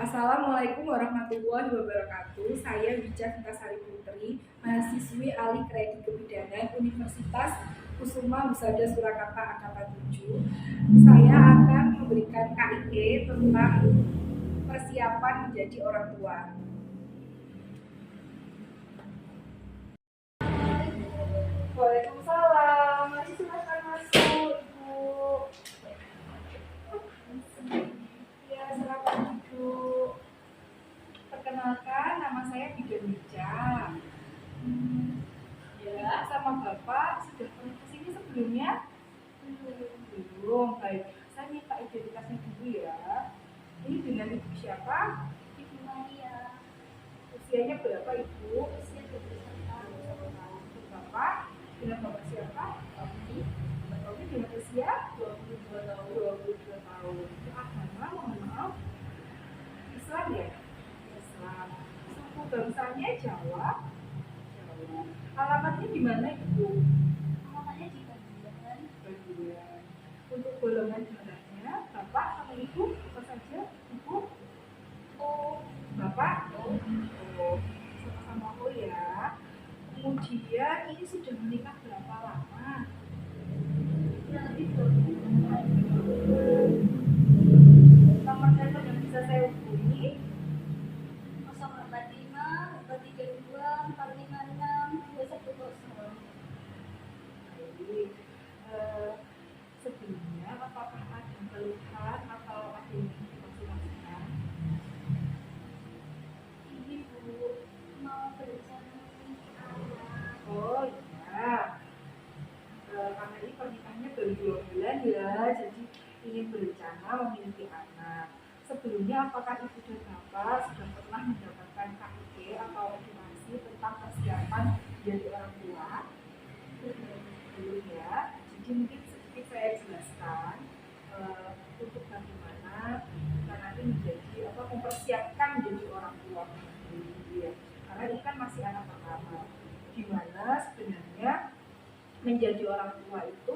Assalamualaikum warahmatullahi wabarakatuh. Saya Wija Vintasari Putri, mahasiswi Alih Kredit Kebidanan Universitas Kusuma Husada Surakarta Angkatan 7. Saya akan memberikan KIP tentang persiapan menjadi orang tua. Waalaikumsalam. Masih silakan masuk, Ibu. Ya, silakan duduk. Perkenalkan, nama saya Bidan Wija. Ya, sama Bapak sudah pernah kesini sebelumnya? Belum. Baik, saya minta identitasnya dulu ya. Ini dengan Ibu siapa? Ibu Maria. Usianya berapa, Ibu? Usia 21 tahun. Untuk Bapak, dengan Bapak siapa? Kami. Bapak dengan usia 22 tahun. 22 tahun. Itu agama, mohon maaf, Islam ya? Islam. Suku bangsanya Jawa. Jawa. Alamatnya di mana, Ibu? Alamatnya di Bandian. Bandian. Untuk golongan darahnya, Bapak sama Ibu apa saja? Ibu? Oh, Bapak? Oh, sama-sama O ya. Kemudian ini sudah menikah berapa lama? kurang lebih 20 tahun. Nomor telepon yang bisa saya hubungi 045 432 456 210. Jadi, sebelumnya apakah ada keluhan atau ada yang dikonsultasikan? Ini Bu mau berencana anak. Oh iya, karena ini pernikahannya baru 2 bulan ya, jadi ingin berencana memiliki anak. Sebelumnya apakah Ibu dan Bapak sudah pernah mendapatkan KIP atau edukasi tentang persiapan menjadi orang tua? Belum ya. Jadi mungkin sedikit saya jelaskan untuk bagaimana kita nanti menjadi mempersiapkan menjadi orang tua ya. Karena ini kan masih anak pertama. Gimana sebenarnya menjadi orang tua itu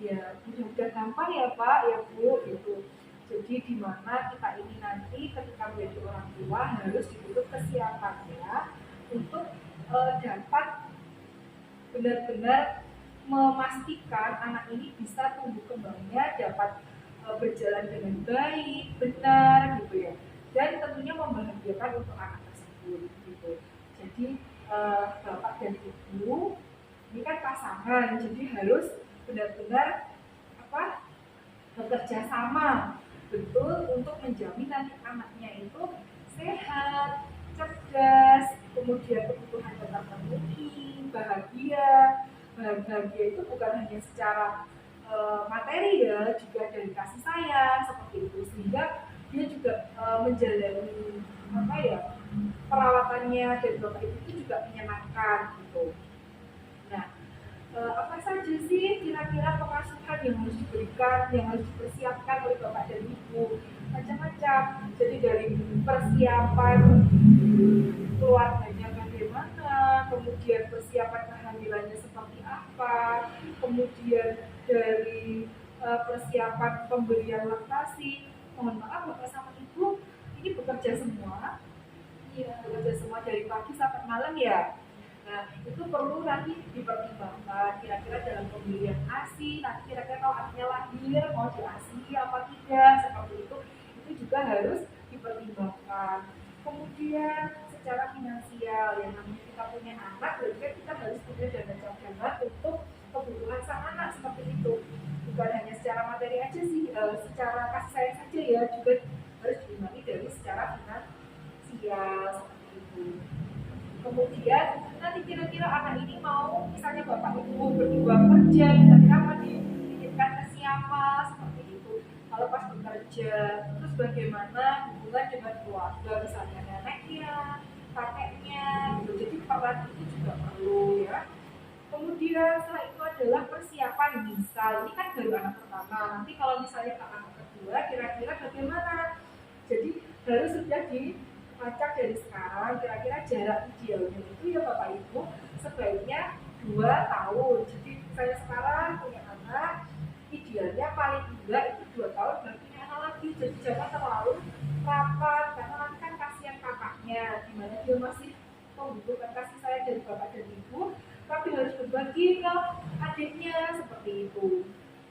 ya udah gampang ya Pak ya Bu gitu. Jadi di mana kita ini nanti ketika menjadi orang tua harus dibutuh kesiapannya untuk dapat benar-benar memastikan anak ini bisa tumbuh kembangnya dapat berjalan dengan baik, benar gitu ya. Dan tentunya membahagiakan untuk anak tersebut gitu. Jadi Bapak dan Ibu ini kan pasangan, jadi harus benar-benar bekerja sama betul untuk menjamin nanti anaknya itu sehat, cerdas, kemudian kebutuhan tetap terpenuhi, bahagia. Bahagia itu bukan hanya secara materi ya, juga dari kasih sayang seperti itu, sehingga dia juga menjalani perawatannya dan bapak ibu itu juga menyenangkan gitu. Nah, apa saja sih kira-kira pengasuhan yang harus diberikan, yang harus dipersiapkan oleh bapak dan ibu? Macam-macam. Jadi dari persiapan keluarganya bagaimana, kemudian persiapan kehamilannya seperti apa, kemudian dari persiapan pemberian laktasi. Mohon maaf bapak sama ibu ini bekerja semua. Iya, bekerja semua dari pagi sampai malam ya. Nah, itu perlu nanti dipertimbangkan kira-kira dalam pembelian ASI, nanti kira-kira kalau anaknya lahir mau di ASI apa tidak, seperti itu juga harus dipertimbangkan. Kemudian secara finansial, yang namanya kita punya anak, berarti kita harus punya dana cadangan untuk kebutuhan sang anak seperti itu. Bukan hanya secara materi aja sih, secara kasih sayang saja ya, juga harus diimbangi dari secara finansial seperti itu. Kemudian nanti kira-kira anak ini mau misalnya bapak ibu berdua kerja, kira-kira apa dititipkan ke siapa seperti itu. Kalau pas bekerja, terus bagaimana hubungan dengan keluarga, misalnya neneknya, kakeknya, gitu. Jadi peran itu juga perlu ya. Kemudian setelah itu adalah persiapan misal ini kan baru anak pertama, nanti kalau misalnya ke anak kedua kira-kira bagaimana. Jadi harus sudah dilacak dari sekarang kira-kira jarak idealnya itu ya Bapak Ibu sebaiknya 2 tahun. Jadi saya sekarang punya anak, idealnya paling enggak itu 2 tahun baru punya anak lagi. Jadi jangan terlalu rapat karena dari bapak dan ibu, tapi harus berbagi ke adiknya seperti itu.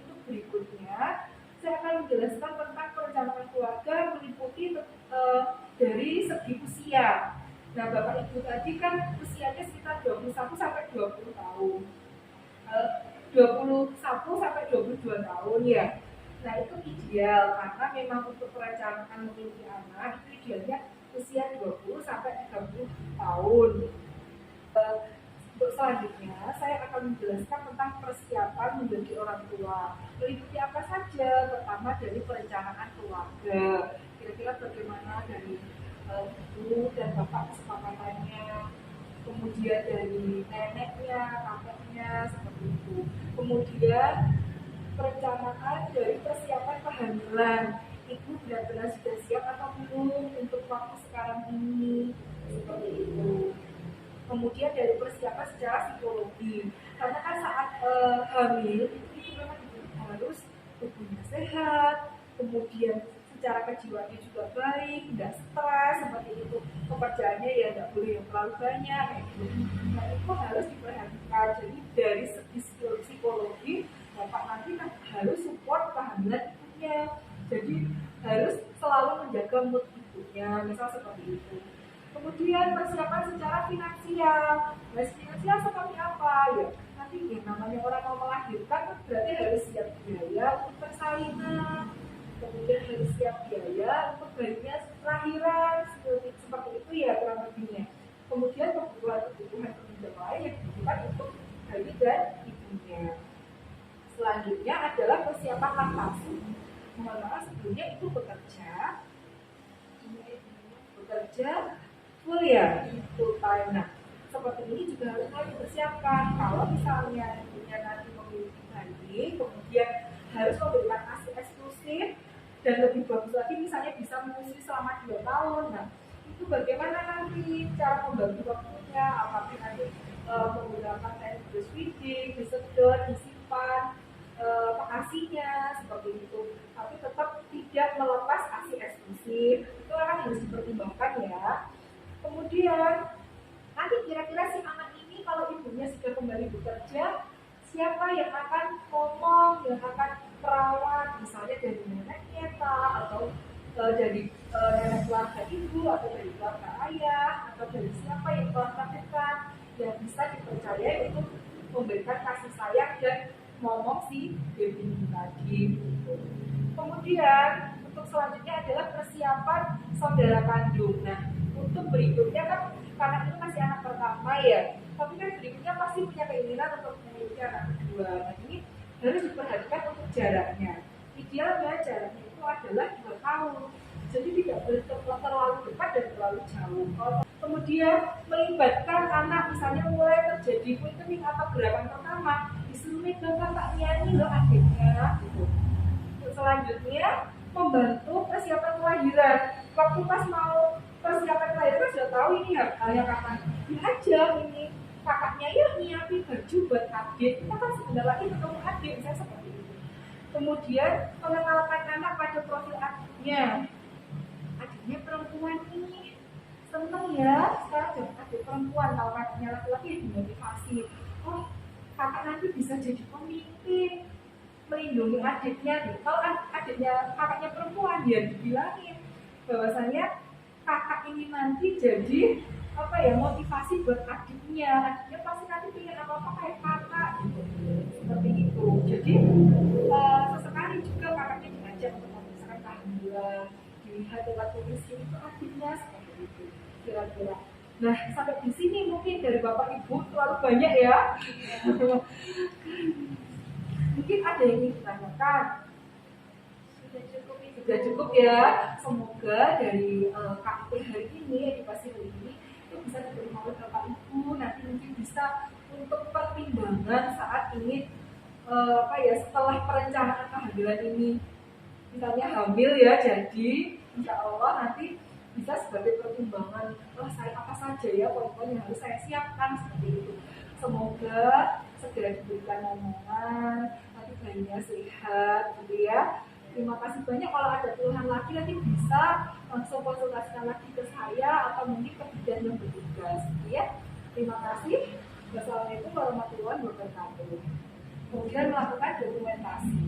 Untuk berikutnya, saya akan menjelaskan tentang perencanaan keluarga meliputi dari segi usia. Nah, bapak ibu tadi kan usianya sekitar 21 sampai 20 tahun. 21 sampai 22 tahun ya. Nah, itu ideal karena memang untuk perencanaan memiliki anak itu idealnya usia 20 sampai 30 tahun. Untuk selanjutnya, saya akan menjelaskan tentang persiapan menjadi orang tua. Meliputi apa saja? Pertama dari perencanaan keluarga. Kira-kira bagaimana dari ibu dan bapak kesepakatannya, kemudian dari neneknya, kakeknya, seperti itu. Kemudian perencanaan dari persiapan kehamilan. Ibu benar-benar sudah siap atau belum untuk waktu sekarang ini, seperti itu. Kemudian dari persiapan secara psikologi, karena kan saat hamil itu memang harus tubuhnya sehat, kemudian secara kejiwaannya juga baik, tidak stres seperti itu, pekerjaannya ya tidak boleh yang terlalu banyak kayak gitu. Nah, itu harus diperhatikan. Jadi dari segi psikologi bapak nanti kan harus support kehamilan ibunya, jadi harus selalu menjaga mood ibunya, misal seperti itu. Kemudian persiapan secara finansial. Nah, finansial seperti apa ya? Nanti yang namanya orang mau melahirkan berarti harus siap biaya untuk persalinan, kemudian harus siap biaya untuk bayinya lahiran, seperti itu ya kurang lebihnya. Kemudian kebutuhan penunjang lain yang dibutuhkan untuk bayi dan ibunya. Selanjutnya adalah persiapan laktasi. Mohon maaf sebelumnya itu bekerja full ya, full time. Nah, seperti ini juga harus dipersiapkan. Kalau misalnya ibunya nanti memiliki bayi, kemudian harus memberikan ASI eksklusif dan lebih bagus lagi misalnya bisa menyusui selama 2 tahun. Nah, itu bagaimana nanti cara membagi waktunya? Apakah nanti menggunakan teknik breastfeeding, disedot, disimpan ASI-nya seperti itu, tapi tetap tidak melepas ASI eksklusif. Itu akan harus dipertimbangkan ya. Kemudian nanti kira-kira si anak ini kalau ibunya sudah kembali bekerja, siapa yang akan ngomong, yang akan merawat, misalnya dari neneknya atau dari nenek keluarga ibu, atau dari keluarga ayah, atau dari siapa yang telah melakukan, yang bisa dipercaya untuk memberikan kasih sayang dan ngomong si baby ini tadi. Kemudian untuk selanjutnya adalah persiapan saudara kandung. Nah, untuk berikutnya kan karena itu masih anak pertama ya, tapi kan berikutnya pasti punya keinginan untuk memiliki anak kedua. Nah, ini harus diperhatikan untuk jaraknya. Idealnya jaraknya itu adalah 2 tahun, jadi tidak boleh terlalu dekat dan terlalu jauh. Kemudian melibatkan anak, misalnya mulai terjadi quickening atau gerakan pertama, disuruh megang kakaknya ini loh adiknya gitu. Selanjutnya membantu persiapan kelahiran. Waktu pas mau persiapan kelahiran sudah tahu ini halnya kapan diajak ini kakaknya ya nyiapin baju buat adik, kita kan sebentar lagi ketemu adik, misalnya seperti itu. Kemudian mengenalkan anak pada profil adiknya perempuan ini seneng ya sekarang jadi adik perempuan, kalau kakaknya laki-laki ya dimotivasi, oh kakak nanti bisa jadi pemimpin, melindungi adiknya gitu. Kalau kakaknya perempuan ya dibilangin bahwasanya kakak ini nanti jadi apa ya, motivasi buat adiknya pasti nanti pengen apa kayak kakak gitu, seperti itu. Jadi sesekali juga kakaknya diajak untuk memisahkan kehamilan, dilihat lewat kondisi itu adiknya seperti itu kira-kira. Nah, sampai di sini mungkin dari bapak ibu terlalu banyak ya. Mungkin ada yang ingin ditanyakan. Sudah cukup ya. Semoga dari KIP hari ini, edukasi hari ini itu bisa diterima oleh bapak ibu. Nanti mungkin bisa untuk pertimbangan saat ingin setelah perencanaan kehamilan ini, misalnya hamil ya, jadi insya Allah nanti bisa sebagai pertimbangan, saya apa saja ya poin-poin yang harus saya siapkan seperti itu. Semoga segera diberikan omongan, nanti bayinya sehat gitu ya. Terima kasih banyak. Kalau ada keluhan lagi nanti bisa langsung konsultasikan lagi ke saya atau mungkin ke bidan yang bertugas gitu ya. Terima kasih. Wassalamualaikum warahmatullahi wabarakatuh. Kemudian melakukan dokumentasi.